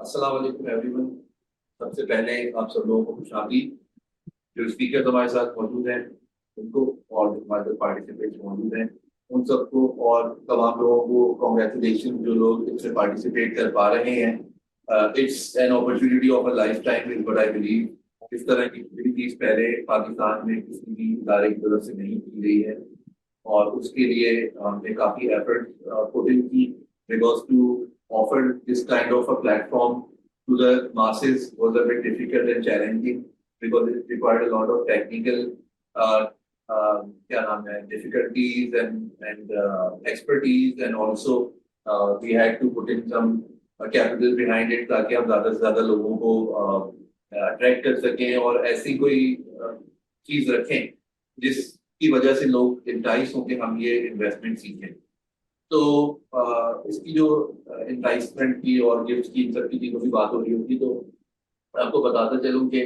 अस्सलाम वालेकुम एवरीवन। सबसे पहले आप सब लोगों को खुशामदीद। जो स्पीकर हमारे साथ मौजूद हैं उनको, और जो हमारे साथ पार्टिसिपेंट्स मौजूद हैं उन सबको, और तमाम लोगों को कॉन्ग्रेचुलेशन जो लोग इसमें पार्टिसिपेट कर पा रहे हैं। It's an opportunity of a life time is what I believe. इस तरह की कोई चीज पहले पाकिस्तान में किसी भी इदारे की तरफ से नहीं की गई है, और उसके लिए हमने काफी एफर्ट पुट इन की, because to offer this kind of a platform to the masses was a bit difficult and challenging, because it required a lot of technical uh, क्या नाम है, difficulties and expertise, and also we had to put in some capital behind it ताकि हम ज्यादा से ज्यादा लोगों को अट्रैक्ट कर सकें और ऐसी कोई चीज रखें जिसकी वजह से लोग इंटाइस होकर हम ये इन्वेस्टमेंट सीखें। तो इसकी जो इंटाइसमेंट की और गिफ्ट की, इन सबकी चीजों की बात हो रही होगी, तो आपको बताता चलूं कि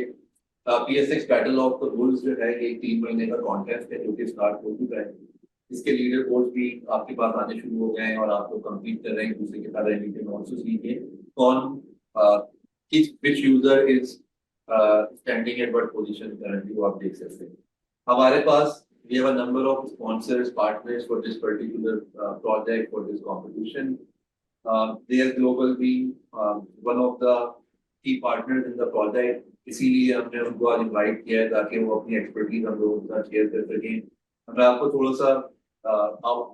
PSX battle of the bulls जो है, ये 3 महीने का कॉन्टेस्ट है जो कि स्टार्ट हो चुका है। इसके लीडर बोर्ड भी आपके पास आने शुरू हो गए हैं और आप लोग कम्पीट कर रहे हैं एक दूसरे के साथ। And you can also see के कौन किस which user is standing at what position currently, वो आप देख सकते हैं। हमारे पास we have a number of sponsors, partners for this particular project, for this competition. There's Global being one of the key partners in the project. इसीलिए हमने उनको आज इनवाइट किया है ताकि वो अपनी एक्सपर्टीज हम लोगों के साथ शेयर कर सकें। मैं आपको थोड़ा सा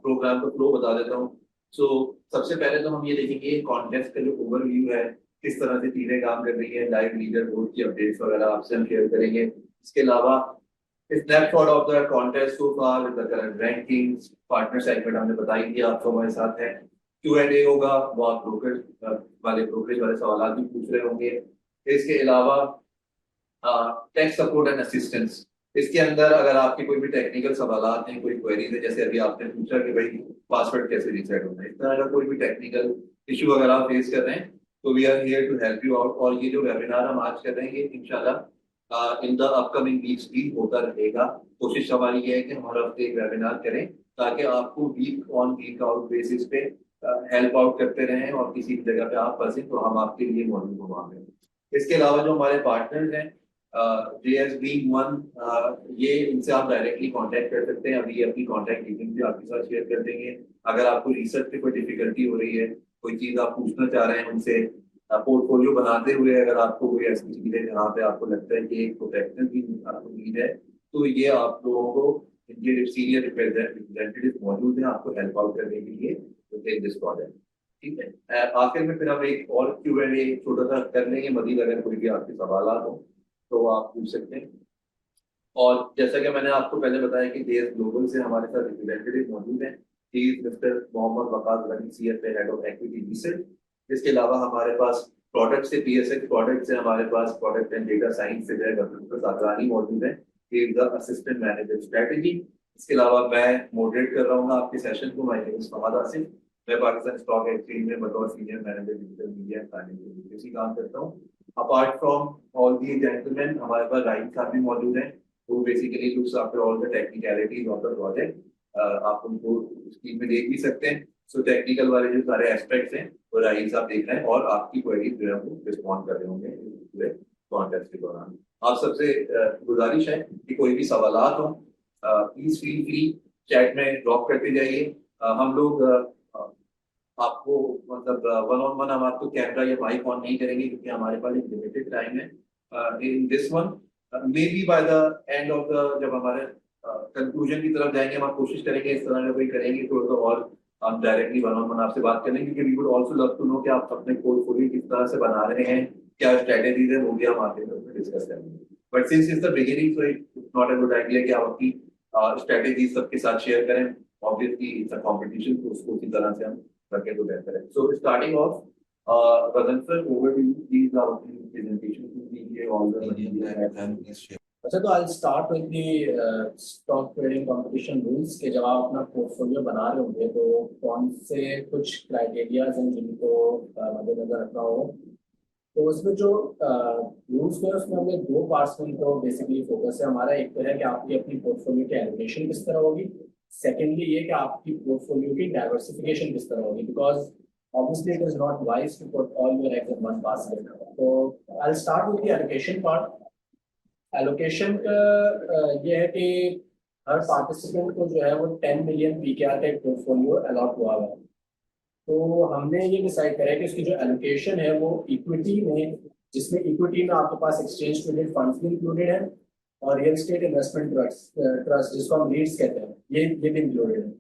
प्रोग्राम का फ्लो बता देता हूँ। सो सबसे पहले तो हम ये देखेंगे कॉन्टेस्ट का जो ओवरव्यू है, किस तरह से चीजें काम कर रही है, लाइव लीडर बोर्ड की अपडेट्स वगैरह आपसे हम शेयर करेंगे। इसके अलावा snapshot of the contest so far with the current rankings, partner segment हमने बताई दिया आपको हमारे साथ है। Q&A होगा, वो आप ब्रोकरेज वाले सवाल भी पूछ रहे होंगे। इसके अलावा टेक सपोर्ट एंड असिस्टेंस, इसके अंदर अगर आपके कोई भी टेक्निकल सवाल हैं, कोई क्वेरीज है, जैसे अभी आपने पूछा कि भाई पासवर्ड कैसे रीसेट होना है, इस तरह का कोई भी टेक्निकल इशू अगर आप फेस कर रहे हैं तो we are here to help you out. और ये जो वेबिनार हम आज कर रहे हैं इंशाल्लाह इन द अपकमिंग वीक्स भी होता रहेगा। कोशिश हमारी ये है कि हम हर हफ्ते एक वेबिनार करें ताकि आपको week on week out basis पे हेल्प आउट करते रहें, और किसी भी जगह पे आप फंसे तो हम आपके लिए मौजूद हो वहाँ पे। इसके अलावा जो हमारे पार्टनर्स हैं, JSB वन, ये इनसे आप डायरेक्टली कांटेक्ट कर सकते हैं। अभी अपनी कांटेक्ट डिटेल्स भी आपके साथ शेयर कर देंगे। अगर आपको रिसर्च पे कोई डिफिकल्टी हो रही है, कोई चीज आप पूछना चाह रहे हैं उनसे, पोर्टफोलियो बनाते हुए अगर आपको कोई ऐसी चीज है जहाँ पे आपको लगता है कि एक प्रोफेशनल की आपको नीड है, तो ये आप लोगों को इनके सीनियर रिप्रेजेंटेटिव मौजूद हैं आपको हेल्प आउट करने के लिए दिस प्रोजेक्ट। ठीक है, आखिर में फिर हम एक और Q&A छोटा सा कर लेंगे। मजीद अगर कोई भी आपके सवाल हो तो आप पूछ सकते हैं। और जैसा कि मैंने आपको पहले बताया कि देश ग्लोबल से हमारे साथ रिप्रेजेंटेटिव मौजूद हैं। Mister Mohammad Waqas Ghani, CFA head of equity research. इसके अलावा हमारे पास प्रोडक्ट से, PSX प्रोडक्ट से हमारे पास प्रोडक्ट एंड डेटा साइंस से डॉक्टर साकरानी मौजूद है, द असिस्टेंट मैनेजर स्ट्रेटेजी। इसके अलावा मैं मॉडरेट कर रहा हूँ आपके सेशन को। My name is Fahad Asif. मैं पाकिस्तान स्टॉक एक्सचेंज में बतौर senior manager digital media and financial काम करता हूँ। Apart from all the gentleman, हमारे पास राइट साहब भी मौजूद हैं, वो basically looks after all the technicalities of the project. आप उनको स्क्रीन में देख भी सकते हैं। सो टेक्निकल वाले जो सारे एस्पेक्ट्स हैं वो राइट साहब देख रहे हैं, और आपकी क्वेरीज जो है वो रिस्पॉन्ड कर रहे होंगे पूरे कॉन्टेस्ट के दौरान। आप सबसे गुजारिश है कि कोई भी सवाल हो प्लीज फील फ्री चैट में ड्रॉप करते जाइए। हम लोग आपको मतलब वन ऑन वन हम आपको कैमरा या माइक ऑन नहीं करेंगे क्योंकि हमारे पास एक लिमिटेड टाइम है in this one. May be by the end of the, जब हमारे कंक्लूजन की तरफ जाएंगे, हम कोशिश करेंगे इस तरह का कोई करेंगे थोड़ा सा, और हम डायरेक्टली वन ऑन वन आपसे बात करेंगे, क्योंकि we would also love to know कि आप अपने पोर्टफोलियो किस तरह से बना रहे हैं, क्या स्ट्रेटेजीज है, वो भी हम आगे डिस्कस करेंगे। But since is the beginning, so it's not a good idea कि आप अपनी स्ट्रेटेजी सबके साथ शेयर करें। ऑब्वियसली इट्स अ कंपटीशन, तो उसको उसी तरह से हम करके तो बेहतर है। So starting of Rajan sir, over to you. Please our presentation to be all the अच्छा, तो I start with the stock trading competition rules के। जब आप अपना पोर्टफोलियो बना रहे होंगे तो कौन से कुछ क्राइटेरियाज हैं जिनको मद्देनजर रखना हो। तो उसमें जो रूल्स में उसमें हमें दो पार्ट्स में तो बेसिकली फोकस है हमारा। एक तो है कि आपकी अपनी पोर्टफोलियो की एलोकेशन किस तरह होगी। सेकेंडली ये कि आपकी पोर्टफोलियो की डाइवर्सिफिकेशन किस तरह होगी। Because obviously it is not wise to put all your eggs in one basket. So I'll start with the allocation part. Allocation का ये है कि हर पार्टिसिपेंट को जो है वो 10 मिलियन पीकेआर का एक पोर्टफोलियो अलॉट हुआ है। तो हमने ये डिसाइड करा है कि उसकी जो एलोकेशन है वो इक्विटी में, जिसमें इक्विटी में आपके पास एक्सचेंज ट्रेडेड फंड्स भी इंक्लूडेड है और रियल एस्टेट इन्वेस्टमेंट ट्रस्ट जिसको हम रीट्स कहते हैं ये भी इंक्लूडेड है।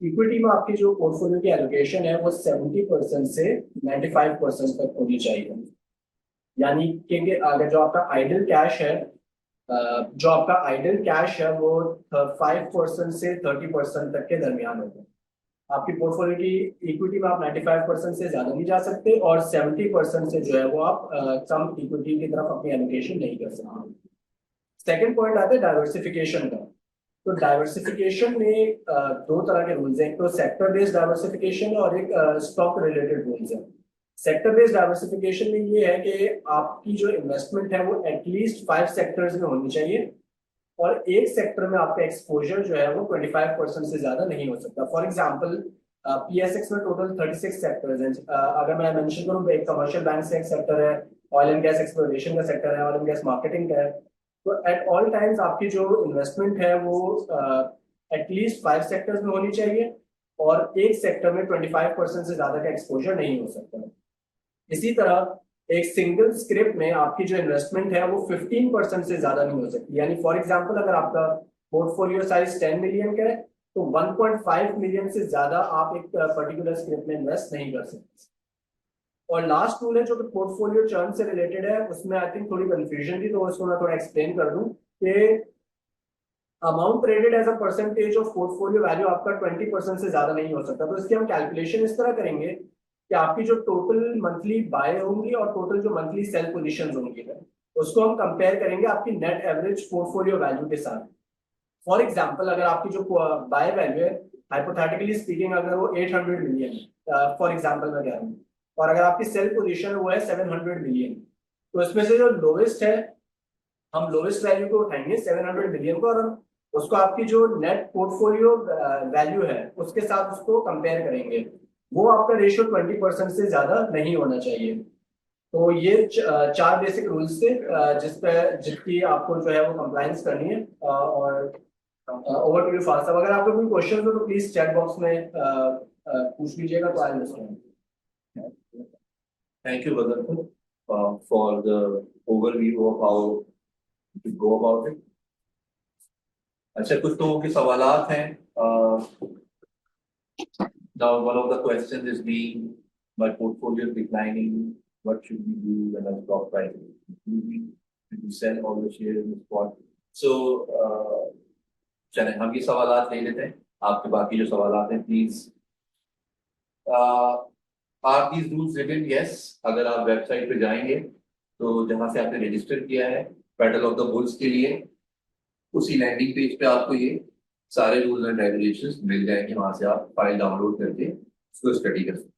इक्विटी में आपकी जो पोर्टफोलियो की एलोकेशन है वो 70% से 95% तक होनी चाहिए। यानी कि अगर जो आपका आइडल कैश है वो 5% से 30% तक के दरमियान होगा। आपकी पोर्टफोलियो की इक्विटी में आप 95% से ज्यादा नहीं जा सकते और 70% से जो है वो आप कम इक्विटी की तरफ अपनी एलोकेशन नहीं कर सकते। सेकेंड पॉइंट आता है डाइवर्सिफिकेशन का। तो डाइवर्सिफिकेशन में दो तरह के रूल्स हैं, एक तो सेक्टर बेस्ड डाइवर्सिफिकेशन और एक स्टॉक रिलेटेड रूल्स है। सेक्टर बेस्ड डाइवर्सिफिकेशन में ये है कि आपकी जो इन्वेस्टमेंट है वो एटलीस्ट 5 सेक्टर्स में होनी चाहिए और एक सेक्टर में आपका एक्सपोजर जो है वो 25% से ज्यादा नहीं हो सकता। फॉर एग्जांपल पीएसएक्स में टोटल 36 सेक्टर्स हैं। अगर मैं मेंशन करूं, एक कमर्शियल बैंक से एक सेक्टर है, ऑयल एंड गैस एक्सप्लोरेशन का सेक्टर है, ऑयल एंड गैस मार्केटिंग का है। तो एट ऑल टाइम्स आपकी जो इन्वेस्टमेंट है वो एटलीस्ट 5 सेक्टर्स में होनी चाहिए और एक सेक्टर में 25% से ज्यादा का एक्सपोजर नहीं हो सकता। इसी तरह एक सिंगल स्क्रिप्ट में आपकी जो इन्वेस्टमेंट है वो 15% से ज्यादा नहीं हो सकती। यानी फॉर एग्जांपल अगर आपका पोर्टफोलियो साइज 10 मिलियन का है तो 1.5 मिलियन से ज्यादा आप एक पर्टिकुलर स्क्रिप्ट में इन्वेस्ट नहीं कर सकते। और लास्ट रूल है जो कि पोर्टफोलियो चर्न से रिलेटेड है, उसमें आई थिंक थोड़ी कंफ्यूजन थी तो उसको मैं थोड़ा एक्सप्लेन कर दूं कि amount traded as a percentage of portfolio value आपका 20% से ज्यादा नहीं हो सकता। तो इसकी हम कैलकुलेशन इस तरह करेंगे कि आपकी जो टोटल मंथली बाय होंगी और टोटल जो मंथली सेल पोजीशंस होंगी उसको हम कंपेयर करेंगे आपकी नेट एवरेज पोर्टफोलियो वैल्यू के साथ। फॉर एग्जांपल अगर आपकी जो बाय वैल्यू है हाइपोथेटिकली स्पीकिंग अगर वो 800 मिलियन फॉर एग्जांपल मैं कह रहा हूँ और अगर आपकी सेल पोजीशन वो है 700 मिलियन, तो इसमें से जो लोवेस्ट है हम लोवेस्ट वैल्यू को उठाएंगे 700 मिलियन को और हम उसको आपकी जो नेट पोर्टफोलियो वैल्यू है उसके साथ उसको कंपेयर करेंगे। वो आपका रेशियो 20% से ज्यादा नहीं होना चाहिए। तो ये 4 बेसिक रूल्स थे जिसकी आपको जो है वो कंप्लायंस करनी है। और ओवर टू यू फास्ट साहब, अगर आपको कोई क्वेश्चन हो तो प्लीज चैट बॉक्स में पूछ लीजिएगा तो I understand. Thank you, Vadarpur, for the overview of how to go about it. अच्छा, कुछ लोगों के सवालात हैं। Now one of the questions is being, my portfolio is declining. What should we do when our stock price is increasing? Should we sell all the shares in the spot? So चलें हम ये सवालात ले लेते हैं। आपके बाकी जो सवालात हैं please are these rules written? Yes. अगर आप वेबसाइट पे जाएंगे तो जहां से आपने रजिस्टर किया है बैटल ऑफ द बुल्स के लिए, उसी लैंडिंग पेज पे आपको ये सारे रूल्स एंड रेगुलेशंस मिल जाएंगे। वहां से आप फाइल डाउनलोड करके उसको स्टडी कर सकते हैं।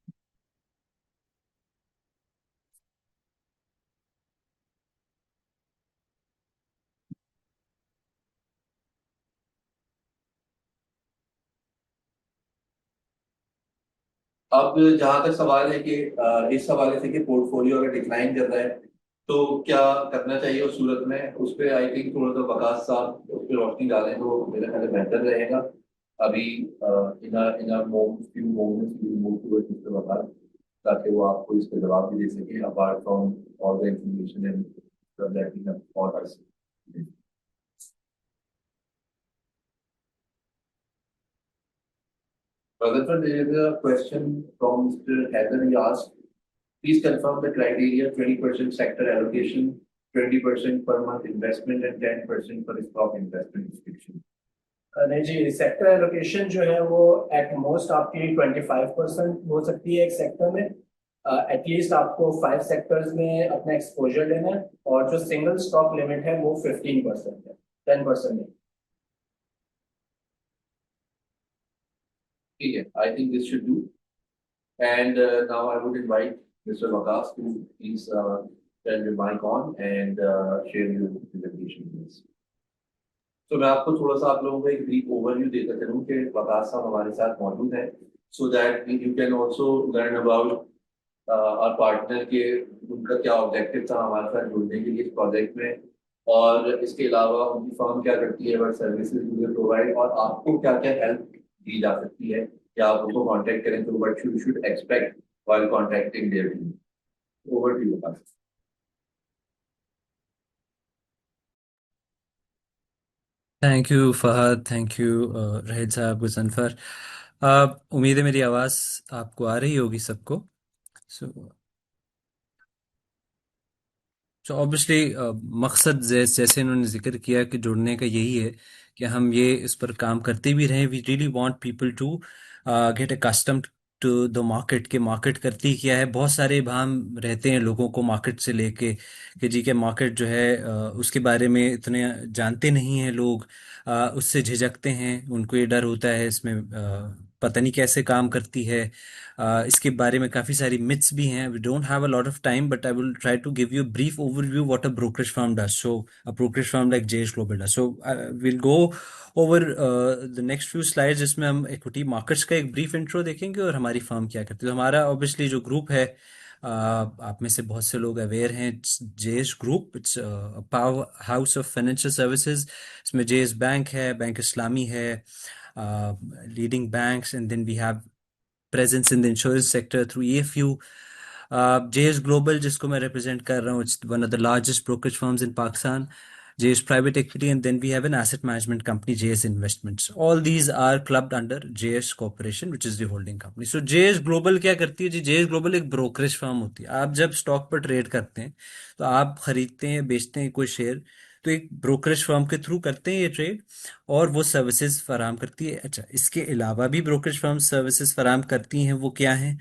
अब जहां तक सवाल है कि इस हवाले से कि पोर्टफोलियो अगर डिक्लाइन कर रहा है तो क्या करना चाहिए उस सूरत में, उस पर आई थिंक थोड़ा सा वकास साहब उस पर रोशनी डालें तो मेरे ख्याल में बेहतर रहेगा। अभी in few moments we move towards mister Waqas, ताकि वो आपको इसका जवाब भी दे सके apart from all the information and that we have all us. Rutherford, there is a question from Mr. Heather. He asked, please confirm the criteria: 20% sector allocation, 20% per month investment, and 10% for stock investment description. नहीं जी, sector allocation जो है वो at most आपकी 25% हो सकती है एक sector में। एटलीस्ट आपको 5 सेक्टर्स में अपना एक्सपोजर लेना है और जो सिंगल स्टॉक लिमिट है वो 15% है, 10% नहीं। ठीक है, I think this should do. And now I would invite Mr. Waqas to please turn your mic on and share your presentation. तो मैं आपको थोड़ा सा आप लोगों को एक ब्रीफ ओवरव्यू देकर चलूं कि वकास साहब हमारे साथ मौजूद हैं। so that you can also learn about our partner के उनका क्या ऑब्जेक्टिव था हमारे साथ जुड़ने के लिए इस प्रोजेक्ट में, और इसके अलावा उनकी फर्म क्या करती है, वह सर्विसेज मुझे प्रोवाइड, और आपको क्या क्या हेल्प दी जा सकती है, क्या आप उनको कांटेक्ट करें तो what you should expect while contacting their team. Over to you. Thank you Fahad, thank you Raheel साहब, गुजनफर। उम्मीद है मेरी आवाज़ आपको आ रही होगी सबको। सो सो ऑब्वियसली मकसद जैसे इन्होंने जिक्र किया कि जुड़ने का यही है कि हम ये इस पर काम करते भी रहें। We really want people to get accustomed to the market, के मार्केट करती क्या है। बहुत सारे भाम रहते हैं लोगों को मार्केट से लेके कि जी के मार्केट जो है उसके बारे में इतने जानते नहीं हैं लोग, उससे झिझकते हैं, उनको ये डर होता है इसमें पता नहीं कैसे काम करती है। इसके बारे में काफ़ी सारी मिथ्स भी हैं। We don't have a lot of time but I will try to give you brief overview what a brokerage firm does. So a brokerage firm like JS global does. So will go over the next few slides जिसमें हम equity markets का एक brief intro देखेंगे और हमारी firm क्या करती है। तो हमारा ऑब्वियसली जो ग्रुप है, आप में से बहुत से लोग अवेयर हैं, JS group, it's powerhouse of financial services. इसमें जेएस बैंक है, बैंक इस्लामी है, leading banks, and then we have presence in the insurance sector through EFU. JS Global, जिसको मैं represent कर रहा हूँ, it's one of the largest brokerage firms in Pakistan. JS Private Equity, and then we have an asset management company, JS Investments. All these are clubbed under JS Corporation, which is the holding company. So JS Global क्या करती है जी? JS Global एक brokerage firm होती है। आप जब stock पर trade करते हैं तो आप खरीदते हैं, बेचते हैं कोई शेयर, तो एक ब्रोकरेज फर्म के थ्रू करते हैं ये ट्रेड, और वो सर्विसेज फराम करती है। अच्छा, इसके अलावा भी ब्रोकरेज फर्म सर्विसेज फराम करती हैं, वो क्या हैं?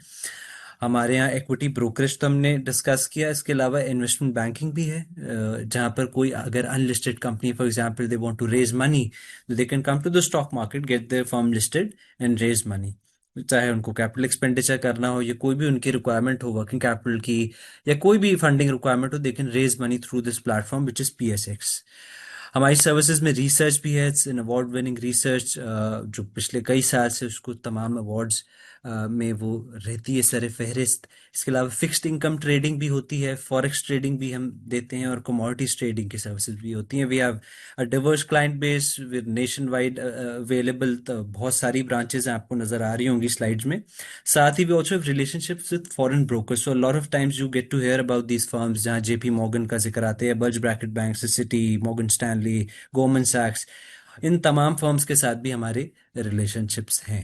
हमारे यहाँ इक्विटी ब्रोकरेज तो हमने डिस्कस किया, इसके अलावा इन्वेस्टमेंट बैंकिंग भी है, जहाँ पर कोई अगर unlisted company, for example they want to raise money, they can come to the stock market, get their firm listed and raise money. चाहे उनको कैपिटल एक्सपेंडिचर करना हो या कोई भी उनकी रिक्वायरमेंट हो वर्किंग कैपिटल की, या कोई भी फंडिंग रिक्वायरमेंट हो, they can raise money through this platform which is PSX। हमारी सर्विसेज में रिसर्च भी है, it's an award winning research, जो पिछले कई साल से उसको तमाम अवार्ड्स में वो रहती है सर फहरिस्त। इसके अलावा फिक्स्ड इनकम ट्रेडिंग भी होती है, फॉरेक्स ट्रेडिंग भी हम देते हैं, और कमोडिटीज ट्रेडिंग की सर्विसेज भी होती हैं। We have a diverse client base with nationwide available, बहुत सारी ब्रांचेज आपको नजर आ रही होंगी स्लाइड्स में। साथ ही we also have relationships with foreign brokers, so lot of times you get to hear about these firms, जहाँ जेपी मॉर्गन का जिक्र आते हैं, bulge bracket bank, Citi, Morgan Stanley, Goldman सैक्स, इन तमाम फर्म्स के साथ भी हमारे रिलेशनशिप्स हैं।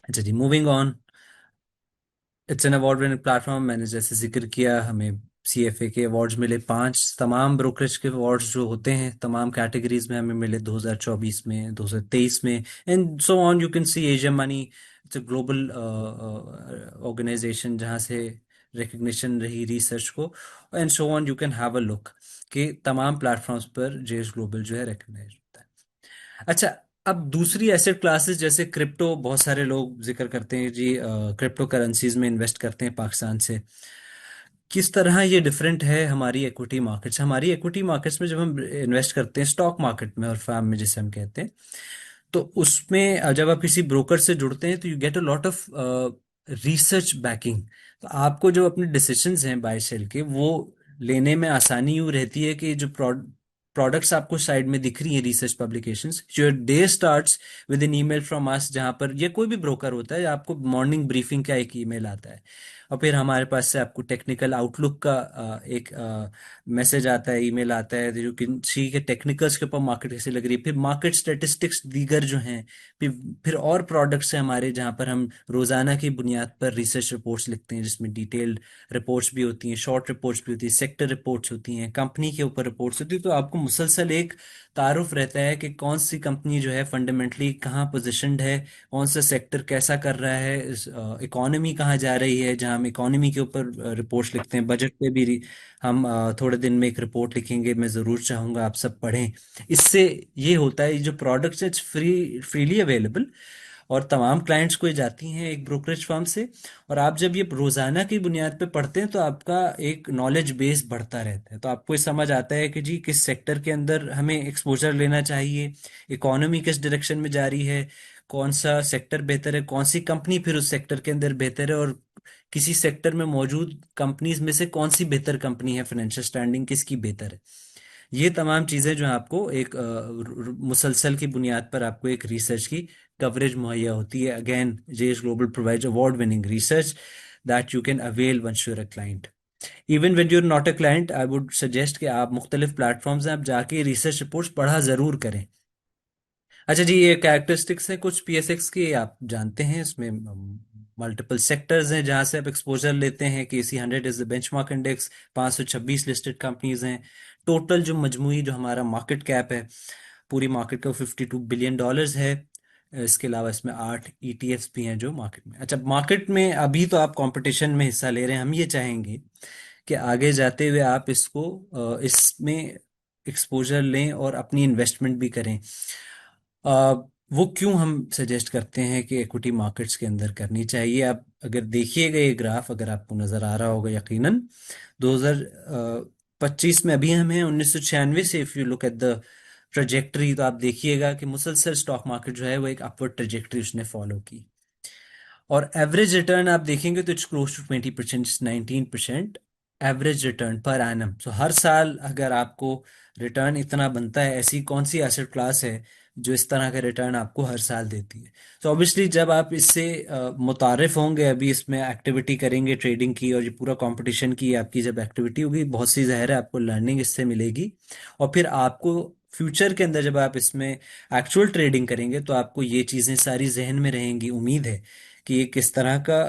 अच्छा जी, moving on. It's an award winning platform. मैंने जैसे जिक्र किया, हमें CFA के अवार्ड्स मिले 5। तमाम ब्रोकरेज के अवार्ड्स जो होते हैं तमाम कैटेगरीज में हमें मिले 2024 में, 2023 में, and so on. You can see Asia money, it's a global organisation जहाँ से रिकग्निशन रही रिसर्च को, and so on. You can have a look कि तमाम प्लेटफॉर्म्स पर जेएस ग्लोबल जो है रिकग्नाइज होता है। अच्छा, अब दूसरी एसेट क्लासेस जैसे क्रिप्टो, बहुत सारे लोग जिक्र करते हैं जी, क्रिप्टो करेंसीज में इन्वेस्ट करते हैं पाकिस्तान से। किस तरह ये डिफरेंट है हमारी इक्विटी मार्केट्स? हमारी इक्विटी मार्केट्स में जब हम इन्वेस्ट करते हैं स्टॉक मार्केट में और फार्म में जिसे हम कहते हैं, तो उसमें जब आप किसी ब्रोकर से जुड़ते हैं तो you get a lot of research banking. तो आपको जो अपने डिसीजंस हैं बाय सेल के, वो लेने में आसानी यूँ रहती है कि जो प्रोडक्ट्स आपको साइड में दिख रही है research publications, your day starts with an email from us, जहां पर ये कोई भी ब्रोकर होता है, आपको मॉर्निंग ब्रीफिंग का एक ईमेल आता है, और फिर हमारे पास से आपको टेक्निकल आउटलुक का एक मैसेज आता है, ईमेल आता है, जो कि सी के टेक्निकल्स के ऊपर मार्केट कैसे लग रही है, फिर मार्केट स्टेटिस्टिक्स दीगर जो हैं, फिर और प्रोडक्ट्स हैं हमारे, जहां पर हम रोजाना की बुनियाद पर रिसर्च रिपोर्ट्स लिखते हैं, जिसमें डिटेल्ड रिपोर्ट्स भी होती हैं, शॉर्ट रिपोर्ट्स भी होती हैं, सेक्टर रिपोर्ट्स होती हैं, कंपनी के ऊपर रिपोर्ट्स होती है। तो आपको मुसलसल एक तारुफ रहता है कि कौन सी कंपनी जो है फंडामेंटली कहाँ पोजिशनड है, कौन सा सेक्टर कैसा कर रहा है, इकोनॉमी कहाँ जा रही है, जहाँ हम इकोनॉमी के ऊपर रिपोर्ट्स लिखते हैं। बजट पे भी हम थोड़े दिन में एक रिपोर्ट लिखेंगे, मैं ज़रूर चाहूँगा आप सब पढ़ें। इससे ये होता है, ये जो प्रोडक्ट्स इट्स फ्रीली अवेलेबल, और तमाम क्लाइंट्स को ये जाती हैं एक ब्रोकरेज फर्म से, और आप जब ये रोजाना की बुनियाद पे पढ़ते हैं तो आपका एक नॉलेज बेस बढ़ता रहता है। तो आपको ये समझ आता है कि जी किस सेक्टर के अंदर हमें एक्सपोजर लेना चाहिए, इकोनॉमी किस डायरेक्शन में जा रही है, कौन सा सेक्टर बेहतर है, कौन सी कंपनी फिर उस सेक्टर के अंदर बेहतर है, और किसी सेक्टर में मौजूद कंपनीज में से कौन सी बेहतर कंपनी है, फाइनेंशियल स्टैंडिंग किसकी बेहतर है। ये तमाम चीजें जो है आपको एक मुसलसल की बुनियाद पर आपको एक रिसर्च की कवरेज मुहैया होती है। Again JS global provides award winning research that you can avail once you're a client. Even when you're not a client, I would suggest कि आप मुख्तलिफ प्लेटफॉर्म्स हैं, आप जाके रिसर्च रिपोर्ट्स पढ़ा जरूर करें। अच्छा जी, ये कैरेक्टरिस्टिक्स है कुछ पीएसएक्स की, आप जानते हैं इसमें मल्टीपल सेक्टर्स हैं जहां से आप एक्सपोजर लेते हैं। KC 100 is the benchmark index, 526 listed companies हैं। टोटल जो मजमूई जो हमारा मार्केट कैप है पूरी मार्केट का, $52 बिलियन है। इसके अलावा इसमें 8 ETFs भी हैं जो मार्केट में। अच्छा, मार्केट में अभी तो आप कंपटीशन में हिस्सा ले रहे हैं, हम ये चाहेंगे कि आगे जाते हुए आप इसको इसमें एक्सपोजर लें और अपनी इन्वेस्टमेंट भी करें। अ, वो क्यों हम सजेस्ट करते हैं कि इक्विटी मार्केट्स के अंदर करनी चाहिए। आप अगर देखिएगा ये ग्राफ, अगर आपको नजर आ रहा होगा यकीनन, 2025 में अभी हम हैं 1996 से, if you look at the trajectory, तो आप देखिएगा कि मुसलसल स्टॉक मार्केट जो है वो एक अपवर्ड ट्रेजेक्टरी उसने फॉलो की। और एवरेज रिटर्न आप देखेंगे तो it's close to 20%, 19% average return पर एनम। सो हर साल अगर आपको रिटर्न इतना बनता है, ऐसी कौन सी एसेट क्लास है जो इस तरह का रिटर्न आपको हर साल देती है। तो ऑब्वियसली जब आप इससे मुतारिफ होंगे, अभी इसमें एक्टिविटी करेंगे ट्रेडिंग की, और ये पूरा कंपटीशन की आपकी जब एक्टिविटी होगी, बहुत सी ज़ाहिर है आपको लर्निंग इससे मिलेगी। और फिर आपको फ्यूचर के अंदर जब आप इसमें एक्चुअल ट्रेडिंग करेंगे तो आपको ये चीज़ें सारी जहन में रहेंगी। उम्मीद है कि ये किस तरह का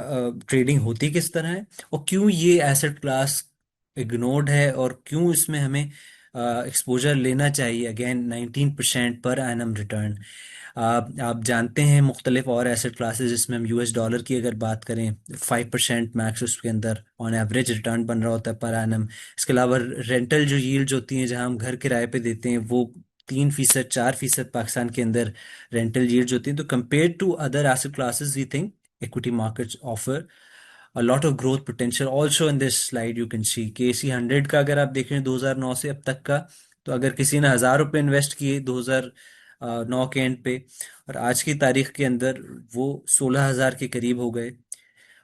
ट्रेडिंग होती किस तरह है, और क्यों ये एसेट क्लास इग्नोर्ड है, और क्यों इसमें हमें एक्सपोजर लेना चाहिए। Again 19% per annum return. आप जानते हैं मुख्तलिफ और एसेट क्लासेस जिसमें हम US डॉलर की अगर बात करें, 5% मैक्स उसके अंदर ऑन एवरेज रिटर्न बन रहा होता है पर एनम। इसके अलावा रेंटल जो यील्ड्स होती हैं जहां हम घर किराए पे देते हैं, वो 3%, 4% पाकिस्तान के अंदर रेंटल यील्ड्स होती हैं। तो compare to other asset classes we think equity markets offer a lot of growth potential. Also in this slide you can see KC 100 का अगर आप देखें 2009 से अब तक का, तो अगर किसी ने ₹1000 इन्वेस्ट किए 2009 के एंड पे, और आज की तारीख के अंदर वो 16,000 के करीब हो गए।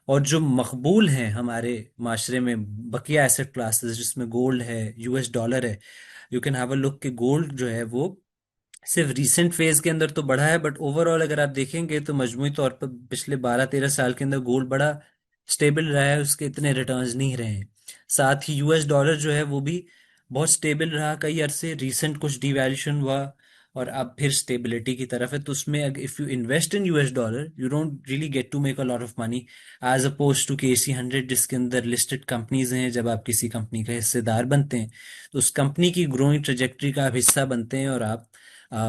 और जो मकबूल हैं हमारे माशरे में बकिया एसेट क्लासेस जिसमें गोल्ड है, US डॉलर है, you can have a look कि गोल्ड जो है वो सिर्फ रीसेंट फेज के अंदर तो बढ़ा है, बट ओवरऑल अगर आप देखेंगे तो मजमूई तौर पर पिछले 12-13 साल के अंदर गोल्ड बड़ा स्टेबल रहा है, उसके इतने रिटर्न्स नहीं रहे हैं। साथ ही US डॉलर जो है वो भी बहुत स्टेबल रहा कई अरसे, रिसेंट कुछ डिवैल्यूशन हुआ और अब फिर स्टेबिलिटी की तरफ है। तो उसमें if you invest in US dollar you don't really get to make a lot of money as oppose to KC 100 जिसके अंदर लिस्टेड कंपनीज हैं। जब आप किसी कंपनी का हिस्सेदार बनते हैं तो उस कंपनी की ग्रोइंग ट्रेजेक्ट्री का आप हिस्सा बनते हैं, और आप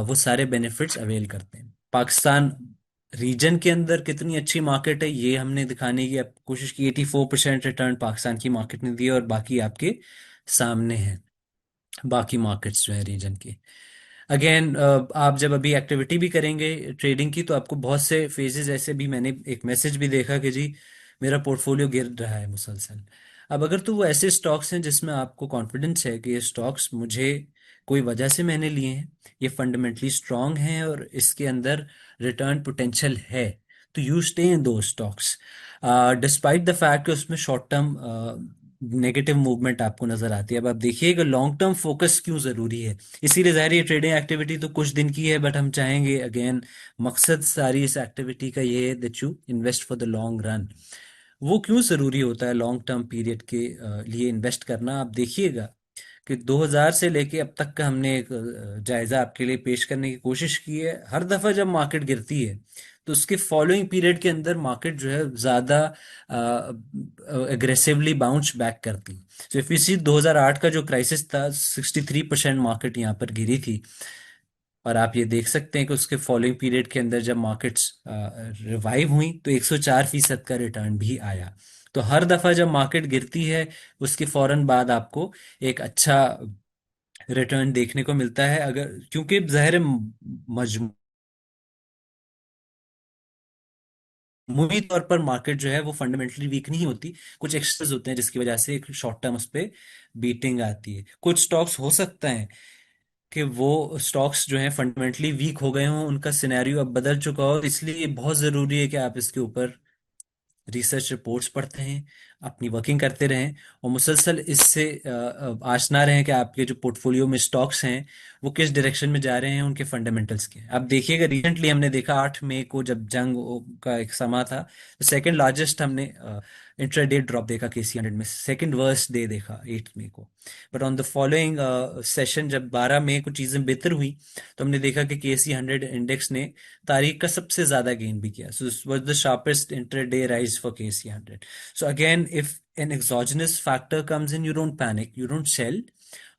वो सारे बेनिफिट्स अवेल करते हैं। पाकिस्तान रीजन के अंदर कितनी अच्छी मार्केट है ये हमने दिखाने की अब कोशिश की। 84% रिटर्न पाकिस्तान की मार्केट ने दिया, और बाकी आपके सामने है बाकी मार्केट्स जो है रीजन की। अगेन आप जब अभी एक्टिविटी भी करेंगे ट्रेडिंग की, तो आपको बहुत से फेजेस, ऐसे भी मैंने एक मैसेज भी देखा कि जी मेरा पोर्टफोलियो गिर रहा है मुसलसल। अब अगर तो वो ऐसे स्टॉक्स हैं जिसमें आपको कॉन्फिडेंस है कि ये स्टॉक्स मुझे कोई वजह से मैंने लिए हैं, ये फंडामेंटली स्ट्रांग हैं और इसके अंदर रिटर्न पोटेंशियल है, तो यू स्टे इन दो स्टॉक्स डिस्पाइट द फैक्ट कि उसमें शॉर्ट टर्म नेगेटिव मूवमेंट आपको नजर आती है। अब आप देखिएगा लॉन्ग टर्म फोकस क्यों जरूरी है। इसीलिए ज़ाहिर है ट्रेडिंग एक्टिविटी तो कुछ दिन की है, बट हम चाहेंगे अगेन मकसद सारी इस एक्टिविटी का ये है that you invest for the long run. वो क्यों जरूरी होता है लॉन्ग टर्म पीरियड के लिए इन्वेस्ट करना। आप देखिएगा कि 2000 से लेके अब तक का हमने एक जायजा आपके लिए पेश करने की कोशिश की है। हर दफा जब मार्केट गिरती है तो उसके फॉलोइंग पीरियड के अंदर मार्केट जो है ज्यादा एग्रेसिवली बाउंस बैक करती है। तो इफ यू सी 2008 का जो क्राइसिस था, 63% मार्केट यहाँ पर गिरी थी, और आप ये देख सकते हैं कि उसके फॉलोइंग पीरियड के अंदर जब मार्केट्स रिवाइव हुई तो 104% का रिटर्न भी आया। तो हर दफा जब मार्केट गिरती है उसके फौरन बाद आपको एक अच्छा रिटर्न देखने को मिलता है। अगर क्योंकि ज़ाहिर है मजमूई तौर पर मार्केट जो है वो फंडामेंटली वीक नहीं होती, कुछ एक्सट्रेस होते हैं जिसकी वजह से एक शॉर्ट टर्म उस पर बीटिंग आती है। कुछ स्टॉक्स हो सकता है कि वो स्टॉक्स जो हैं फंडामेंटली वीक हो गए हों, उनका सिनेरियो अब बदल चुका हो। इसलिए बहुत ज़रूरी है कि आप इसके ऊपर रिसर्च रिपोर्ट्स पढ़ते हैं, अपनी वर्किंग करते रहें, और मुसलसल इससे आशना रहें कि आपके जो पोर्टफोलियो में स्टॉक्स हैं वो किस डायरेक्शन में जा रहे हैं, उनके फंडामेंटल्स के। अब देखिएगा, रिसेंटली हमने देखा 8 मई को जब जंग का एक समा था, तो सेकंड लार्जेस्ट हमने इंट्राडे ड्रॉप देखा KC 100 में, सेकंड वर्स्ट डे देखा 8 मई को। But on the following session जब 12 मई को चीज़ें बेहतर हुई, तो हमने देखा कि KC 100 इंडेक्स ने तारीख का सबसे ज्यादा गेन भी किया। So this was the sharpest intraday rise for KC 100। So again, if an exogenous factor comes in, you don't panic, you don't sell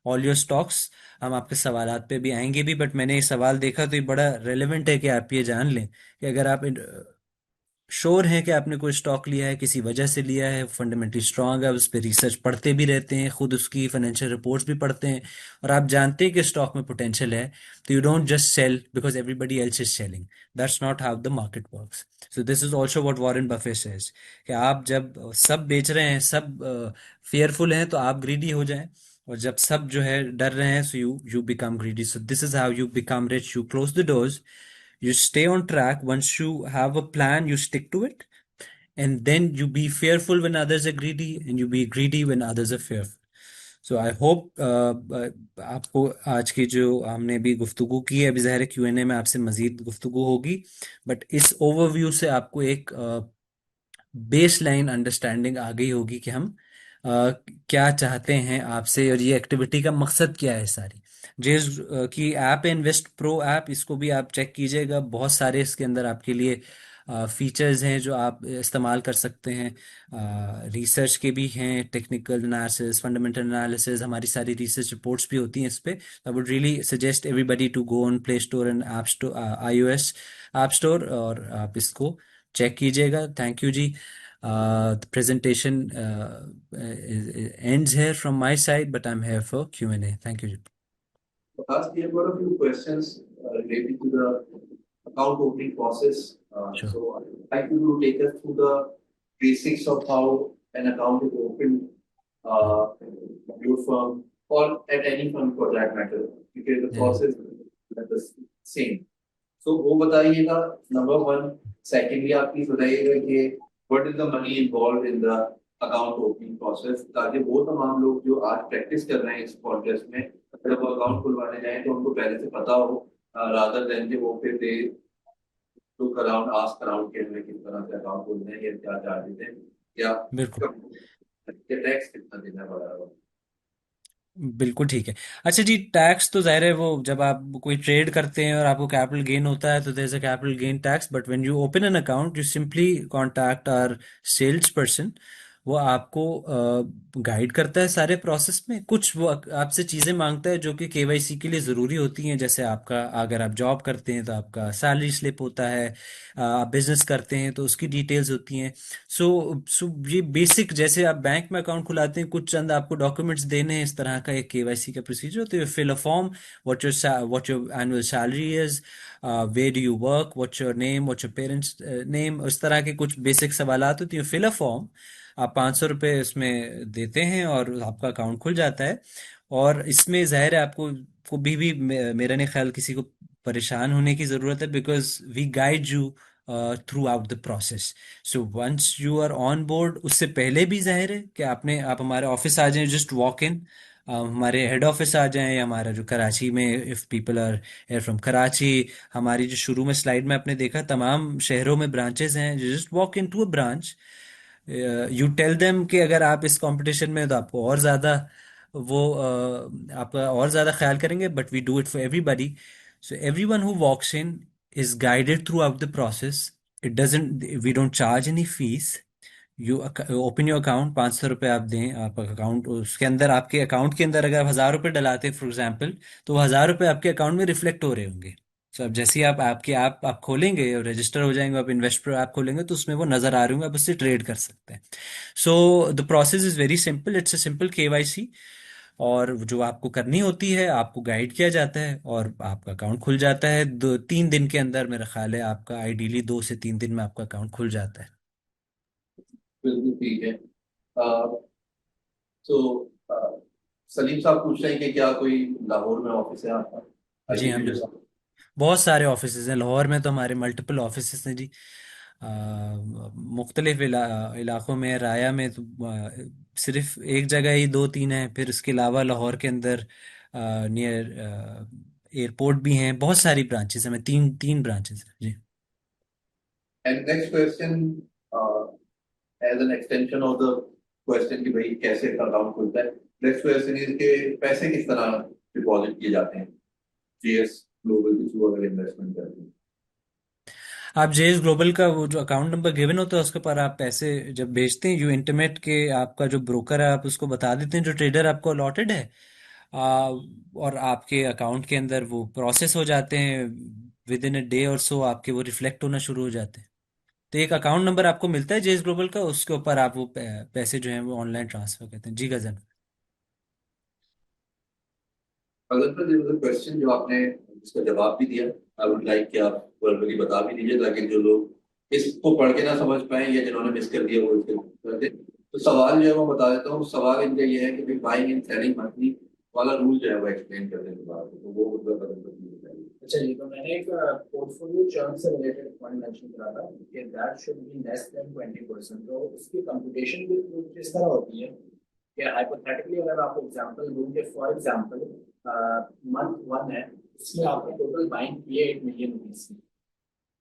all your stocks. हम आपके सवालात पे भी आएंगे भी, बट मैंने ये सवाल देखा तो ये बड़ा रेलेवेंट है कि आप ये जान लें कि अगर आप श्योर हैं कि आपने कोई स्टॉक लिया है, किसी वजह से लिया है, फंडामेंटली स्ट्रांग है, उस पर रिसर्च पढ़ते भी रहते हैं, खुद उसकी फाइनेंशियल रिपोर्ट्स भी पढ़ते हैं, और आप जानते हैं कि स्टॉक में पोटेंशियल है, तो you don't just sell because everybody else is selling. That's not how the market works. So this is also what Warren Buffett says, कि आप जब सब बेच रहे हैं, सब फेयरफुल हैं, तो आप ग्रीडी हो जाएं, और जब सब जो है डर रहे हैं, so you become greedy. So this is how you become rich, you close the doors, you stay on track. Once you have a plan, you stick to it, and then you be fearful when others are greedy, and you be greedy when others are fearful. So I hope आपको आज की जो हमने भी गुफ्तगू की है, अभी ज़ाहिर है Q&A में आपसे मजीद गुफ्तगू होगी, बट इस ओवरव्यू से आपको एक बेस लाइन अंडरस्टैंडिंग आ गई होगी कि हम क्या चाहते हैं आपसे, और ये एक्टिविटी का मकसद क्या है सारी। जिस की ऐप है इन्वेस्ट प्रो ऐप, इसको भी आप चेक कीजिएगा, बहुत सारे इसके अंदर आपके लिए फीचर्स हैं जो आप इस्तेमाल कर सकते हैं। रिसर्च के भी हैं, टेक्निकल एनालिसिस, फंडामेंटल एनालिसिस, हमारी सारी रिसर्च रिपोर्ट्स भी होती हैं इस पे। I would really suggest everybody to go on play store and app store, iOS app store, और आप इसको चेक कीजिएगा। थैंक यू जी। The presentation ends here from my side, but I'm here for Q&A. Thank you. Last, we have got a few questions related to the account opening process. Sure. So I'd like you to take us through the basics of how an account is opened, at your firm or at any firm for that matter, because the Yeah. process is the same. So वो बताइएगा number one. Secondly, आप please बताइएगा कि what is the money involved in the account opening process, ताकि वो तमाम लोग जो आज प्रैक्टिस कर रहे हैं इस कॉन्टेस्ट में, अगर वो अकाउंट खुलवाने जाएं तो उनको पहले से पता हो, रादर देन कि वो फिर they look around, ask around कि हमें किस तरह से अकाउंट खोलना है या क्या चार्जेस हैं या बिल्कुल। टैक्स कितना देना पड़ रहा है। बिल्कुल ठीक है। अच्छा जी, टैक्स तो जाहिर है वो जब आप कोई ट्रेड करते हैं और आपको कैपिटल गेन होता है, तो there is a capital gain tax, but when you open an account, you simply contact our sales person. वो आपको गाइड करता है सारे प्रोसेस में। कुछ वो आपसे चीज़ें मांगता है जो कि KYC के लिए ज़रूरी होती हैं, जैसे आपका, अगर आप जॉब करते हैं तो आपका सैलरी स्लिप होता है, आप बिजनेस करते हैं तो उसकी डिटेल्स होती हैं। सो ये बेसिक, जैसे आप बैंक में अकाउंट खुलाते हैं, कुछ चंद आपको डॉक्यूमेंट्स देने हैं, इस तरह का एक KYC का प्रोसीजर। तो you fill a form, what your annual salary is, where do you work, what's your name, what's your parents name, इस तरह के कुछ बेसिक सवालात होते हैं। फिल अ फॉर्म, आप 500 रुपये उसमें देते हैं और आपका अकाउंट खुल जाता है। और इसमें जाहिर है आपको को भी मेरा नहीं ख्याल किसी को परेशान होने की ज़रूरत है, because we guide you throughout the process. So once you are on board, उससे पहले भी जाहिर है कि आप हमारे ऑफिस आ जाएं, जस्ट वॉक इन, हमारे हेड ऑफिस आ जाएं, या हमारा जो कराची में, if people are here from Karachi, हमारी जो शुरू में स्लाइड में आपने देखा, तमाम शहरों में ब्रांचेस हैं, just walk in to a branch. You tell them कि अगर आप इस कंपटीशन में, तो आपको और ज़्यादा वो आपका और ज़्यादा ख्याल करेंगे, but we do it for everybody. So everyone who walks in is guided throughout the process. It doesn't, we don't charge any fees. You open your account, 500 रुपये आप दें, आप अकाउंट, उसके अंदर, आपके अकाउंट के अंदर अगर आप 1000 रुपये डलाते हैं फॉर एग्जाम्पल, तो 1000 रुपये आपके अकाउंट में रिफ्लेक्ट हो रहे होंगे। सो अब जैसे ही आप आपके आप खोलेंगे और रजिस्टर हो जाएंगे, आप इन्वेस्ट प्रो ऐप खोलेंगे, तो उसमें वो नजर आ रहे होंगे, आप उससे ट्रेड कर सकते हैं। So the process is very simple, it's a simple KYC, और जो आपको करनी होती है, आपको गाइड किया जाता है, और आपका अकाउंट खुल जाता है 2-3 दिन के अंदर। मेरा ख्याल है आपका आइडियली 2 से 3 दिन में आपका अकाउंट खुल जाता है। बिल्कुल ठीक है। तो सलीम साहब पूछ रहे हैं कि क्या कोई लाहौर में ऑफिस है आपका जी आईटी हाँ फ्यूचर बिल्कुल। साहब? बहुत सारे ऑफिसेज हैं लाहौर में, तो हमारे मल्टीपल ऑफिसेज हैं जी। मुख्तलिफ इलाकों में, राया में तो सिर्फ एक जगह ही दो तीन है, फिर उसके अलावा लाहौर के अंदर नियर एयरपोर्ट भी हैं। बहुत सारी ब्रांचेस हैं, मैं तीन तीन ब्रांचेस हैं जी। And next question as an extension of the question कि भाई कैसे अकाउंट खुलता है, नेक्स्ट क्वेश्चन इज के पैसे किस तरह डिपॉजिट किए जाते हैं जीएस ग्लोबल के थ्रू अगर इन्वेस्टमेंट करते हैं? आप जेएस ग्लोबल का वो जो अकाउंट नंबर गिवन होता है उसके पर आप पैसे जब भेजते हैं, यू इंटीमेट के आपका जो ब्रोकर है आप उसको बता देते हैं जो ट्रेडर आपको अलॉटेड है, और आपके अकाउंट के अंदर वो प्रोसेस हो जाते हैं। विद इन अ डे और सो आपके वो रिफ्लेक्ट होना शुरू हो जाते हैं। तो एक अकाउंट नंबर आपको मिलता है जेएस ग्लोबल का, उसके ऊपर आप वो पैसे जो हैं वो ऑनलाइन ट्रांसफर करते हैं। जी गजन। अगर तो क्वेश्चन जो आपने इसका जवाब भी दिया, आई वुड लाइक कि आप वर्बली बता भी दीजिए ताकि जो लोग इसको पढ़ के ना समझ पाए या जिन्होंने मिस कर दिया वो इसके कर दे। तो सवाल जो है वो बता देता हूँ। सवाल इनका ये है कि भाई बाइंग एंड सेलिंग मंथली वाला रूल जो है वो एक्सप्लेन करने के बाद तो वो मतलब बदल बताइए। अच्छा जी, तो मैंने एक पोर्टफोलियो चर्न से रिलेटेड पॉइंट मेंशन करा था कि that should be less than 20%। तो उसकी कंप्यूटेशन भी कुछ इस तरह होती है कि हाइपोथेटिकली अगर आपको एग्जांपल दूं कि फॉर एग्जांपल मंथ वन है, उसमें आपने टोटल बाइंग की है 8 मिलियन रुपीज की,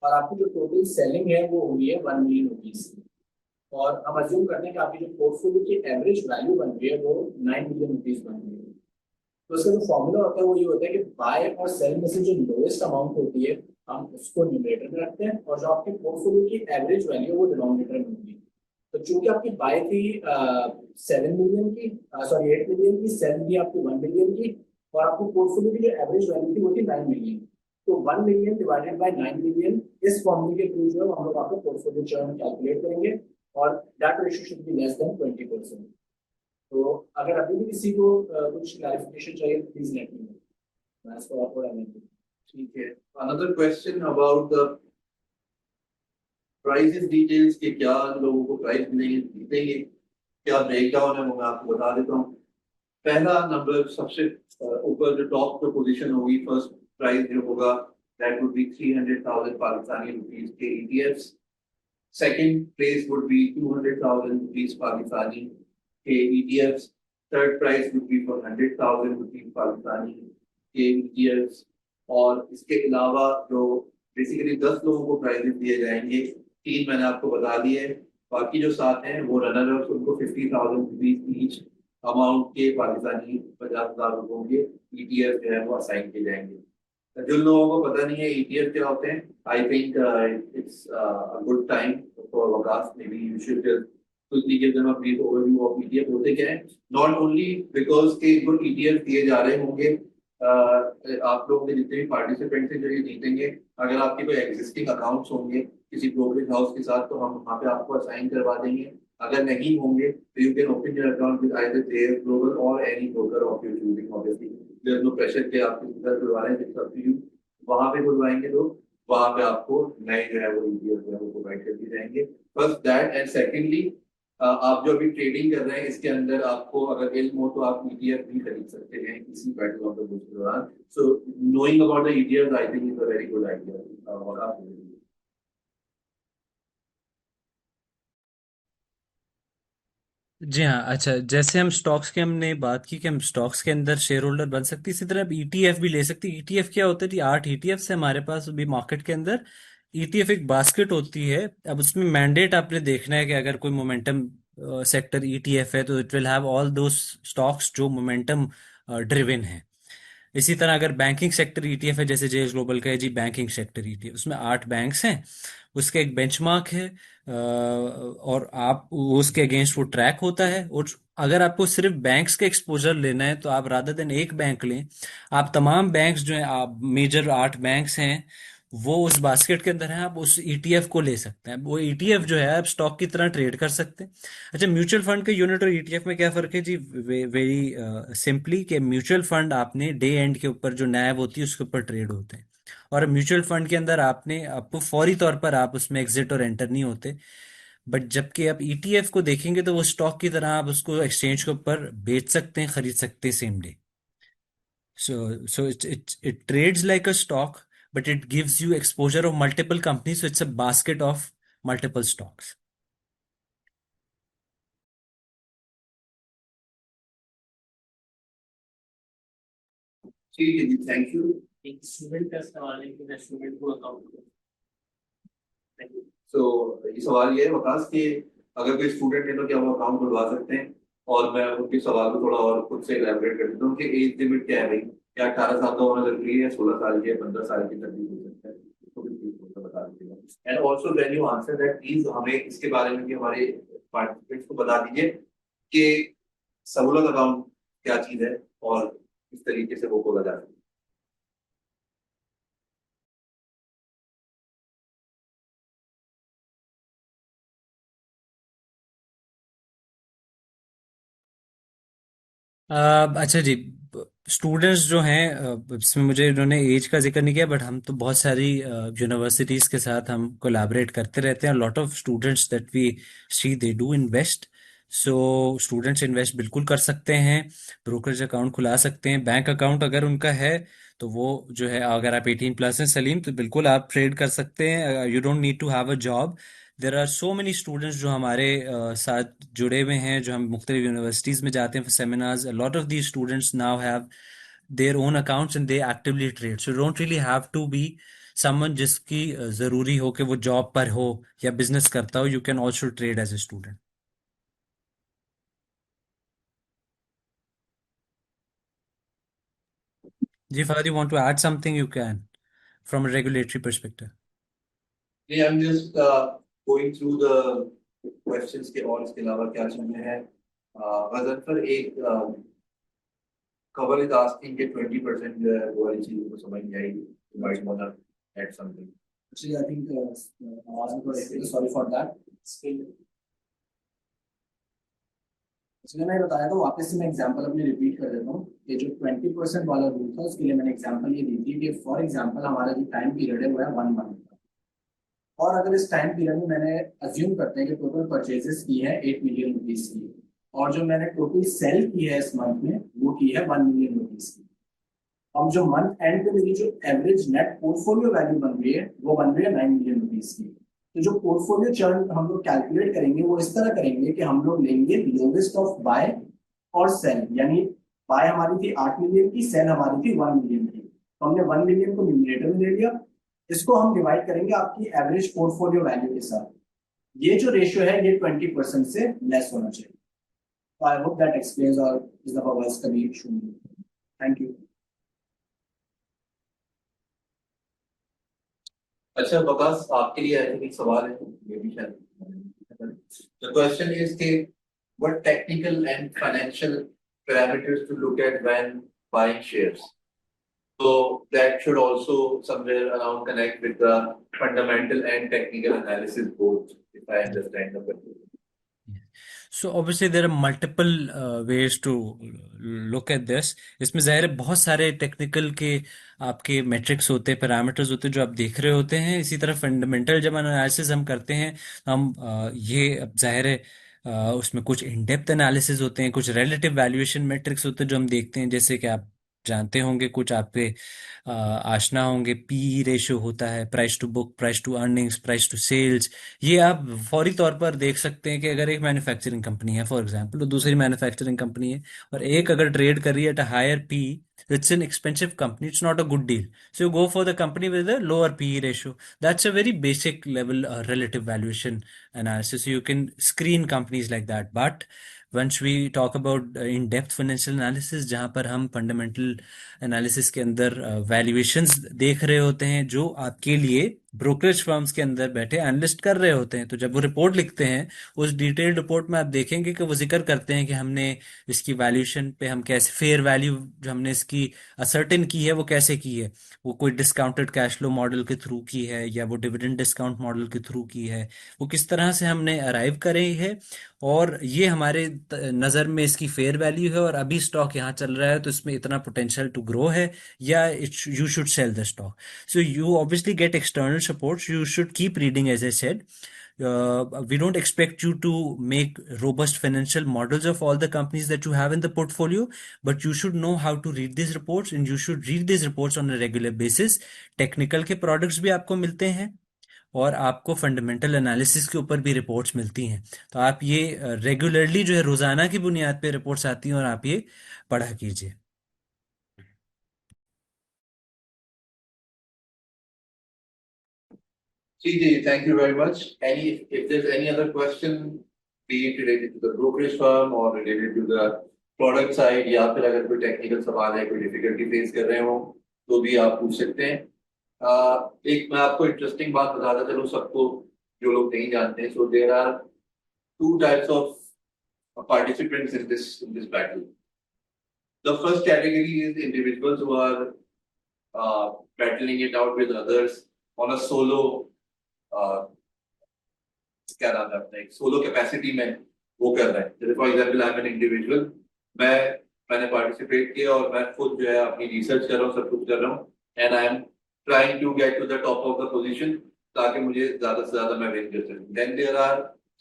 और आपकी जो टोटल सेलिंग है वो हुई है 1 मिलियन रुपीज की, और हम अज्यूम करते हैं कि आपकी जो पोर्टफोलियो की एवरेज वैल्यू बन रही है वो 9 मिलियन रुपीज बन रही है। तो इसका जो फॉर्मूला होता है वो ये होता है कि बाय और सेल में से जो लोएस्ट अमाउंट होती है हम उसको न्यूमरेटर में रखते हैं, और जो आपके पोर्टफोलियो की एवरेज वैल्यू है वो डिनोमिनेटर में होती है। तो चूंकि आपकी बाय थी 7 मिलियन की, सॉरी 8 मिलियन की, सेल थी आपकी 1 मिलियन की, और आपकी पोर्टफोलियो की जो एवरेज वैल्यू थी वो थी 9 मिलियन। तो 1 मिलियन डिवाइडेड बाय 9 मिलियन, इस फॉर्मूले के थ्रू जो है हम लोग आपको पोर्टफोलियो चर्न कैलकुलेट करेंगे, और that ratio should be less than 20%। तो अगर अभी भी किसी को कुछ क्लैरिफिकेशन चाहिए तो प्लीज लेट मी नो, मैं इसको और थोड़ा नहीं। ठीक है। Another question about the prices details के क्या लोगों को प्राइस मिलेंगे जीतेंगे, क्या ब्रेकडाउन है वो मैं आपको बता देता हूँ। पहला नंबर सबसे ऊपर जो टॉप पे पोजीशन होगी, फर्स्ट प्राइस जो होगा that would be 300,000 Pakistani rupees के ETFs. Second place would be 200,000 rupees Pakistani के ETFs. Third prize would be for 100,000 rupees Pakistani के ईटीएफ्स। और इसके अलावा जो बेसिकली 10 लोगों को प्राइजेस दिए जाएंगे, तीन मैंने आपको बता दिए, बाकी जो सात हैं वो रनर अप, उनको 50,000 रुपीज ईच अमाउंट के पाकिस्तानी 50,000 रुपयों के ईटीएफ जो है वो असाइन किए जाएंगे। जिन लोगों को पता नहीं है ईटीएफ क्या होते हैं, I think it's a good time for Waqas, may be you should quickly give them a brief overview of ETF होते क्या है। नॉट ओनली बिकॉज के इनको ईटीएफ दिए जा रहे होंगे, आप लोग के जितने भी पार्टिसिपेंट्स हैं जो ये जीतेंगे, अगर आपके कोई एग्जिस्टिंग अकाउंट्स होंगे किसी ब्रोकरेज हाउस के साथ तो हम वहाँ पे आपको असाइन करवा देंगे। अगर नहीं होंगे तो you can open your account with either JS Global और any broker of your choosing. Obviously there is no pressure के आप किसी तरह खुलवा रहे हैं, इट्स अप टू यू। वहाँ पे खुलवाएंगे तो वहाँ पे आपको नए जो है वो ईटीएफ जो है वो प्रोवाइड कर दिए जाएंगे। फर्स्ट दैट, एंड सेकेंडली आप जो अभी ट्रेडिंग कर रहे हैं इसके अंदर आपको अगर इल्म हो तो आप ईटीएफ भी खरीद सकते हैं किसी बैटल ऑफ द बुक्स के दौरान। सो knowing about the ETF I think is a very good idea. और आप जी हाँ। अच्छा, जैसे हम स्टॉक्स की हमने बात की कि हम स्टॉक्स के अंदर शेयर होल्डर बन सकते हैं, इसी तरह आप ईटीएफ भी ले सकते हैं। ईटीएफ क्या होता है जी? 8 ईटीएफ है हमारे पास अभी मार्केट के अंदर। ईटीएफ एक बास्केट होती है। अब उसमें मैंडेट आपने देखना है कि अगर कोई मोमेंटम सेक्टर ईटीएफ है तो इट विल हैव ऑल दो स्टॉक्स जो मोमेंटम ड्रिवन है। इसी तरह अगर बैंकिंग सेक्टर ईटीएफ है, जैसे जेएस ग्लोबल का है जी बैंकिंग सेक्टर ईटीएफ, उसमें 8 बैंक्स हैं, उसका एक बेंचमार्क है, और आप उसके अगेंस्ट वो ट्रैक होता है। और अगर आपको सिर्फ बैंक्स के एक्सपोजर लेना है तो आप रादर देन एक बैंक लें, आप तमाम बैंक्स जो हैं, आप मेजर 8 बैंक्स हैं वो उस बास्केट के अंदर हैं, आप उस ईटीएफ को ले सकते हैं। वो ईटीएफ जो है आप स्टॉक की तरह ट्रेड कर सकते हैं। अच्छा, म्यूचुअल फंड के यूनिट और ईटीएफ में क्या फर्क है जी? वेरी सिंपली कि म्यूचुअल फंड आपने डे एंड के ऊपर जो नैव होती है उसके ऊपर ट्रेड होते हैं, और म्यूचुअल फंड के अंदर आपने आपको फौरी तौर पर आप उसमें एग्जिट और एंटर नहीं होते। बट जबकि आप ईटीएफ को देखेंगे तो वो स्टॉक की तरह आप उसको एक्सचेंज के ऊपर बेच सकते हैं, खरीद सकते हैं same day. So it trades like a stock, but it gives you exposure of multiple companies. So it's a basket of multiple stocks. ठीक है जी, थैंक यू. एक स्टूडेंट का इस्तेमाल है कि मैं स्टूडेंट को अकाउंट. सो ये सवाल ये है वकास कि अगर कोई स्टूडेंट है तो क्या वो अकाउंट खुलवा सकते हैं? और मैं उनके सवाल को थोड़ा और खुद से इलेबोरेट कर देता हूँ कि एज लिमिट क्या है भाई? क्या 18 साल का होना जरूरी है, 16 साल की, 15 साल की तक भी हो सकता है? तो भी प्लीज मुझे बता दीजिएगा. And also when you answer that, please हमें इसके बारे में भी हमारे पार्टिसिपेंट्स को बता दीजिए कि सहूलत अकाउंट क्या चीज है और किस तरीके से वो खोला जाता है. अच्छा जी. स्टूडेंट्स जो हैं, इसमें मुझे इन्होंने एज का जिक्र नहीं किया, बट हम तो बहुत सारी यूनिवर्सिटीज के साथ हम कोलैबोरेट करते रहते हैं. Lot of students that we see they do invest. So students invest बिल्कुल कर सकते हैं, ब्रोकरेज अकाउंट खुला सकते हैं. बैंक अकाउंट अगर उनका है तो वो जो है, अगर आप 18+ हैं सलीम, तो बिल्कुल आप ट्रेड कर सकते हैं. You don't need to have a job. There are so many students जो हमारे साथ जुड़े हुए हैं, जो हम मुख्तलिफ यूनिवर्सिटीज़ में जाते हैं for seminars. Lot of these students now have their own accounts and they actively trade. So don't really have to be someone जिसकी ज़रूरी हो कि वो जॉब पर हो या बिजनेस करता हो. You can also trade as a student. जी Fahad, you want to add something, you can, from a regulatory perspective. Yeah, I'm just going through the questions के और इसके अलावा क्या चीजें हैं. गजनफर एक कवर इज आस्किंग कि 20% जो है वो वाली चीज को समझ नहीं आई. You might wanna add something. Actually, I think आवाज में थोड़ा sorry for that. इसलिए मैं बताया था, वापस से मैं एग्जांपल अपनी रिपीट कर देता हूँ कि जो 20% वाला रूल था उसके लिए मैंने एग्जांपल ये दी थी कि फॉर एग्जांपल हमारा जो टाइम पीरियड है वो है 1 मंथ का. और अगर इस टाइम पीरियड में मैंने अज्यूम करते हैं कि टोटल परचेजेस की है 8 मिलियन रुपीज की, और जो मैंने टोटल सेल की है इस मंथ में वो की है 1 मिलियन रुपीज की. अब जो मंथ एंड पे मेरी जो एवरेज नेट पोर्टफोलियो वैल्यू बन रही है वो बन रही है 9 मिलियन रुपीज की. तो जो पोर्टफोलियो चर्न हम लोग कैलकुलेट करेंगे वो इस तरह करेंगे कि हम लोग लेंगे लोवेस्ट ऑफ बाय और सेल. यानी बाय हमारी थी 8 मिलियन की, सेल हमारी थी 1 मिलियन की. तो हमने 1 मिलियन को न्यूमरेटर में ले लिया, इसको हम डिवाइड करेंगे आपकी एवरेज पोर्टफोलियो वैल्यू के साथ. ये जो रेशियो है ये 20% से लेस होना चाहिए. तो आई होप दैट एक्सप्लेन्स, और इस दफा वॉइस कभी इशू नहीं. Thank you. अच्छा वकास, आपके लिए आई थिंक एक सवाल है, ये भी शायद. The question is कि what technical and financial parameters to look at when buying shares? So that should also somewhere around connect with the fundamental and technical analysis both, if I understand the question. So obviously there are multiple ways to look at this. इसमें ज़ाहिर है बहुत सारे technical के आपके matrix होते हैं, parameters होते हैं जो आप देख रहे होते हैं. इसी तरह फंडामेंटल जब एनालिसिस हम करते हैं, हम ये अब ज़ाहिर है उसमें कुछ इन डेप्थ एनालिसिस होते हैं, कुछ रिलेटिव वैल्यूएशन मेट्रिक्स होते हैं जो हम देखते हैं. जैसे कि आप जानते होंगे, कुछ आपके आशना होंगे, पी रेशियो होता है, price to book, price to earnings, price to sales. ये आप फौरी तौर पर देख सकते हैं कि अगर एक मैन्युफैक्चरिंग कंपनी है फॉर एग्जांपल, और दूसरी मैन्युफैक्चरिंग कंपनी है, और एक अगर ट्रेड कर रही है at a higher P, it's an expensive company, it's not a good deal. So you go for the company with a lower P ratio. That's a very basic level relative valuation analysis. You can screen companies like that. But once we talk about in-depth financial analysis, जहाँ पर हम fundamental analysis के अंदर valuations देख रहे होते हैं जो आपके लिए ब्रोकरेज फर्म्स के अंदर बैठे एनालिस्ट कर रहे होते हैं. तो जब वो रिपोर्ट लिखते हैं, उस डिटेल्ड रिपोर्ट में आप देखेंगे कि वो जिक्र करते हैं कि हमने इसकी वैल्यूएशन पे हम कैसे, फेयर वैल्यू जो हमने इसकी असर्टेन की है वो कैसे की है. वो कोई डिस्काउंटेड कैश फ्लो मॉडल के थ्रू की है या वो डिविडेंड डिस्काउंट मॉडल के थ्रू की है, वो किस तरह से हमने अराइव करे है, और ये हमारे नज़र में इसकी फेयर वैल्यू है, और अभी स्टॉक यहाँ चल रहा है तो इसमें इतना पोटेंशियल टू ग्रो है, या you should sell the stock. So you obviously get external supports. You should keep reading, as I said. we don't expect you to make robust financial models of all the companies that you have in the portfolio, but you should know how to read these reports, and you should read these reports on a regular basis. Technical के products भी आपको मिलते हैं, और आपको fundamental analysis के ऊपर भी रिपोर्ट्स मिलती हैं। तो आप ये रेगुलरली जो है रोजाना की बुनियाद पे रिपोर्ट्स आती हैं, और आप ये पढ़ा कीजिए। CJ, thank you very much. If there's any other question, be it related to the brokerage firm or related to the product side, या फिर अगर कोई टेक्निकल सवाल है, कोई डिफिकल्टी फेस कर रहे हो, तो भी आप पूछ सकते हैं। एक मैं आपको इंटरेस्टिंग बात बताता चलूं सबको, जो लोग नहीं जानते हैं। So there are two types of participants in this battle. The first category is individuals who are battling it out with others on a solo क्या नाम है अपने सोलो कैपेसिटी में वो कर रहे हैं। जैसे for example I am an individual, मैंने पार्टिसिपेट किया और मैं खुद जो है अपनी रिसर्च कर रहा हूँ, सब कुछ कर रहा हूँ, and I am trying to get to the top of the position, ताकि मुझे ज्यादा से ज्यादा मैं विन कर सकूं। Then there are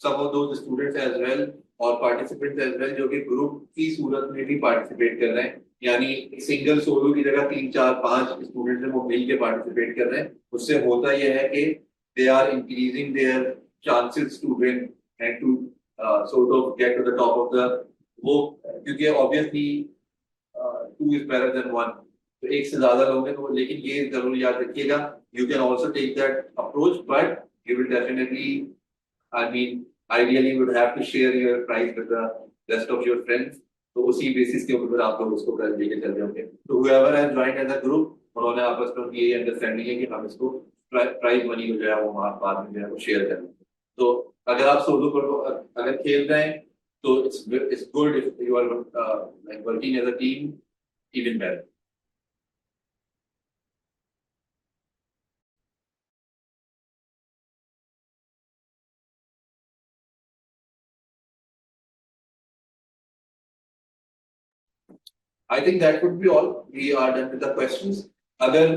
some of those students as well और पार्टिसिपेंट्स एज वेल, जो कि ग्रुप की सूरत में भी पार्टिसिपेट कर रहे हैं, यानी सिंगल सोलो की जगह 3 4 5 स्टूडेंट्स हैं वो मिल के पार्टिसिपेट कर रहे हैं। उससे होता यह है कि they are increasing their chances to win and to sort of get to the top of the वो, क्योंकि obviously 2 is better than 1, तो एक से ज्यादा लोग हैं। तो लेकिन ये जरूर याद रखिएगा, you can also take that approach, but you will definitely, I mean, ideally you would have to share your prize with the rest of your friends, तो उसी बेसिस के ऊपर आप लोग उसको कर लेके चल रहे होंगे। तो whoever has joined as a group, उन्होंने आपस में यही अंडरस्टैंडिंग है कि हम इसको प्राइज मनी जो है वो बाद में जो है वो शेयर करें। तो अगर आप सोलो पर अगर खेल रहे हैं तो it's good, if you are like working as a team, even better. I think that would be all, we are done with the questions. अगर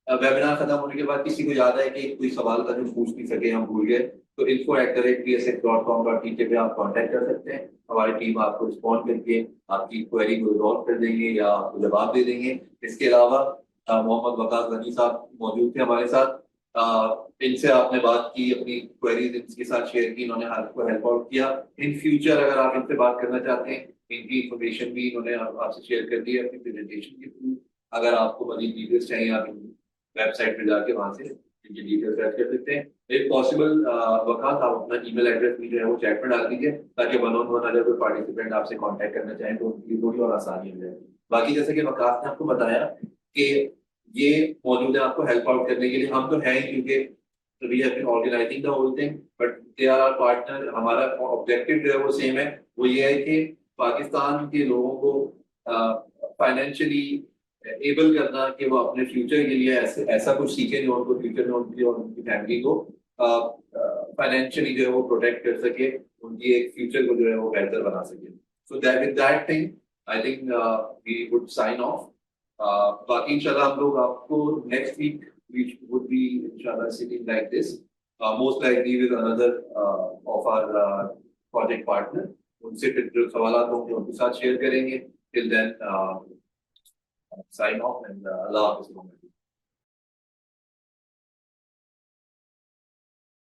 वेबिनार खत्म होने के बाद किसी को याद है कि कोई सवाल था जो पूछ नहीं सके, हम भूल गए, तो info@psx.com.tk पे आप कांटेक्ट कर सकते हैं। हमारी टीम आपको रिस्पॉन्ड करके आपकी क्वेरी को रिजॉल्व कर देंगे या आपको जवाब दे देंगे। इसके अलावा मोहम्मद वकास गनी साहब मौजूद थे हमारे साथ, इनसे आपने बात की, अपनी क्वेरीज इनके साथ शेयर की, इन्होंने आपको हेल्प आउट किया। इन फ्यूचर अगर आप इनसे बात करना चाहते हैं, इनकी इंफॉर्मेशन भी इन्होंने आपसे शेयर कर दी है अपनी प्रेजेंटेशन के थ्रू। अगर आपको मजीद डिटेल्स चाहिए, आप वेबसाइट पे जाके वहां से इनकी डिटेल्स ऐड कर सकते हैं। एक पॉसिबल वकात आप अपना ईमेल एड्रेस भी जो है वो चैट में डाल दीजिए, ताकि वन ऑन वन अगर कोई पार्टिसिपेंट आपसे कांटेक्ट करना चाहे तो उनकी थोड़ी और आसानी हो जाए। बाकी जैसे कि वकात ने आपको बताया कि ये मौजूद है आपको हेल्प आउट करने के लिए, हम तो हैं ही, क्योंकि we have been organising the whole thing, but they are our partner. हमारा ऑब्जेक्टिव जो है वो सेम है, वो ये है कि पाकिस्तान के लोगों को फाइनेंशियली एबल करना कि वो अपने फ्यूचर के लिए ऐसा कुछ सीखे जो उनको फ्यूचर में उनकी और उनकी फैमिली को फाइनेंशियली जो है वो प्रोटेक्ट कर सके, उनकी एक फ्यूचर को जो है वो बेहतर बना सके। So that with that thing I think we would sign off. बाकी इंशाल्लाह हम लोग आपको next week which would be inshallah sitting like this, most likely with another of our project partner, उनसे फिर जो सवालात होंगे उनके साथ शेयर करेंगे। Till then, sign off and Allah Hafiz.